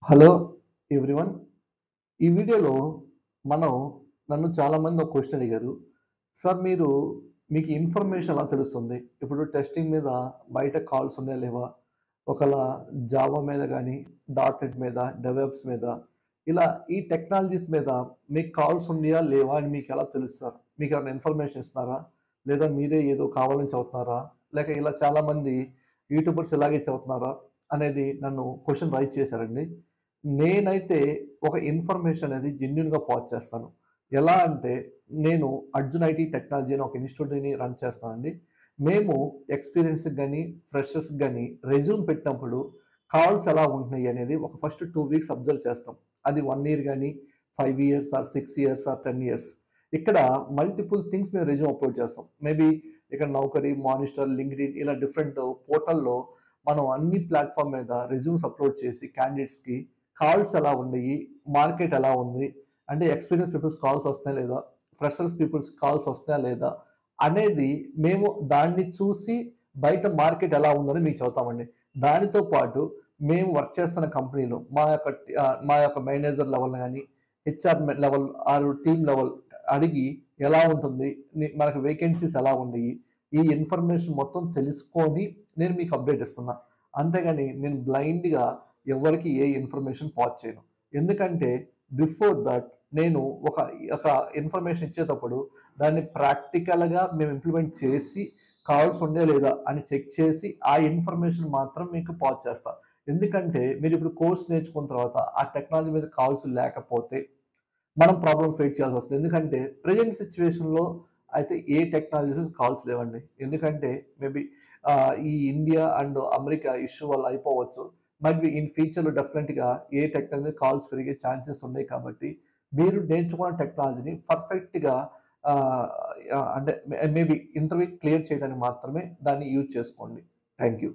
Hello everyone. ఈ వీడియోలో మనం నన్ను చాలామంది ఒక క్వశ్చన్ అడిగారు. సార్ మీకు ఇన్ఫర్మేషన్ ఎలా తెలుస్తుంది? ఇప్పుడు టెస్టింగ్ మీద బయట కాల్స్ ఉన్నాయా లేవా? ఒకవేళ జావా మీద గానీ, డాట్ నెట్ మీద, డెవలప్స్ మీద ఇలా ఈ టెక్నాలజీస్ మీద మీకు కాల్స్ ఉన్నాయా లేవా అని మీకెలా తెలుసు సార్? మీకేమైనా ఇన్ఫర్మేషన్ ఇస్తున్నారా? లేదా మీరే ఏదో కావాలని చెబుతున్నారా? లేక ఇలా చాలామంది యూట్యూబర్స్ ఇలాగే చెబుతున్నారా? అనేది నన్ను క్వశ్చన్ రైజ్ చేశారండి. నేనైతే ఒక ఇన్ఫర్మేషన్ అనేది జెన్యూన్‌గా పాస్ చేస్తాను. ఎలా అంటే నేను 'అర్జున్ ఐటీ టెక్నాలజీ' అని ఒక ఇన్‌స్టిట్యూట్‌ని రన్ చేస్తానండి. మేము ఎక్స్‌పీరియన్స్‌కి గాని, ఫ్రెషర్స్‌కి గాని రెజ్యూమ్ పెట్టినప్పుడు కాల్స్ ఎలా ఉంటున్నాయి అనేది ఒక ఫస్ట్ 2 వీక్స్ అబ్జర్వ్ చేస్తాం. అది 1 ఇయర్ గాని, 5 years or 6 years or 10 years. ఇక్కడ మల్టిపుల్ థింగ్స్ మేము రెజ్యూమ్ అప్‌లోడ్ చేస్తాం. మేబీ ఇక్కడ నౌకరీ, మానిస్టర్, లింక్డ్ఇన్ ఇలా డిఫరెంట్ పోర్టల్‌లో మనం అన్ని ప్లాట్‌ఫార్మ్ మీద రెజ్యూమ్స్ అప్‌లోడ్ చేసి క్యాండిడేట్స్‌కి కాల్స్ ఎలా ఉన్నాయి? మార్కెట్ ఎలా ఉంది? అంటే ఎక్స్‌పీరియన్స్ పీపుల్స్ కాల్స్ వస్తున్నాయా లేదా? ఫ్రెషర్స్ పీపుల్స్ కాల్స్ వస్తున్నాయా లేదా? అనేది మేము దాన్ని చూసి బయట మార్కెట్ ఎలా ఉందని మీకు చెబుతామండి. దానితో పాటు మేము వర్క్ చేస్తున్న కంపెనీలో మా యొక్క మేనేజర్ లెవెల్ గాని, HR level or team level అడిగి ఎలా ఉంటుంది? మనకు వేకెన్సీస్ ఎలా ఉన్నాయి? ఈ ఇన్ఫర్మేషన్ మొత్తం తెలుసుకొని నేను మీకు అప్డేట్ ఇస్తున్నా. అంతేగాని నేను బ్లైండ్‌గా ఎవరికీ ఏ ఇన్ఫర్మేషన్ పాస్ చేయను. ఎందుకంటే బిఫోర్ థట్ నేను ఒక ఒక ఇన్ఫర్మేషన్ ఇచ్చేటప్పుడు దాన్ని ప్రాక్టికల్‌గా మేము ఇంప్లిమెంట్ చేసి కావాల్సి ఉందా లేదా అని చెక్ చేసి ఆ ఇన్ఫర్మేషన్ మాత్రం మీకు పాస్ చేస్తా. ఎందుకంటే మీరిప్పుడు కోర్స్ నేర్చుకున్న తర్వాత ఆ టెక్నాలజీ మీద కాల్స్ లేకపోతే మనం ప్రాబ్లమ్ ఫేస్ చేయాల్సొస్తది. ఎందుకంటే ప్రెజెంట్ సిట్యుయేషన్‌లో అయితే ఏ టెక్నాలజీస్ కాల్స్ లేవండి. ఎందుకంటే మేబీ ఈ ఇండియా అండ్ అమెరికా ఇష్యూ వల్ల అయిపోవచ్చు. మైట్ బి ఇన్ ఫ్యూచర్‌లో డెఫినెట్‌గా ఏ టెక్నాలజీ కాల్స్ పెరిగే ఛాన్సెస్ ఉన్నాయి కాబట్టి, మీరు నేర్చుకున్న టెక్నాలజీని పర్ఫెక్ట్‌గా ఆహ్, అంటే మేబీ ఇంటర్వ్యూ క్లియర్ చేయడానికి మాత్రమే దాన్ని యూజ్ చేసుకోండి. Thank you.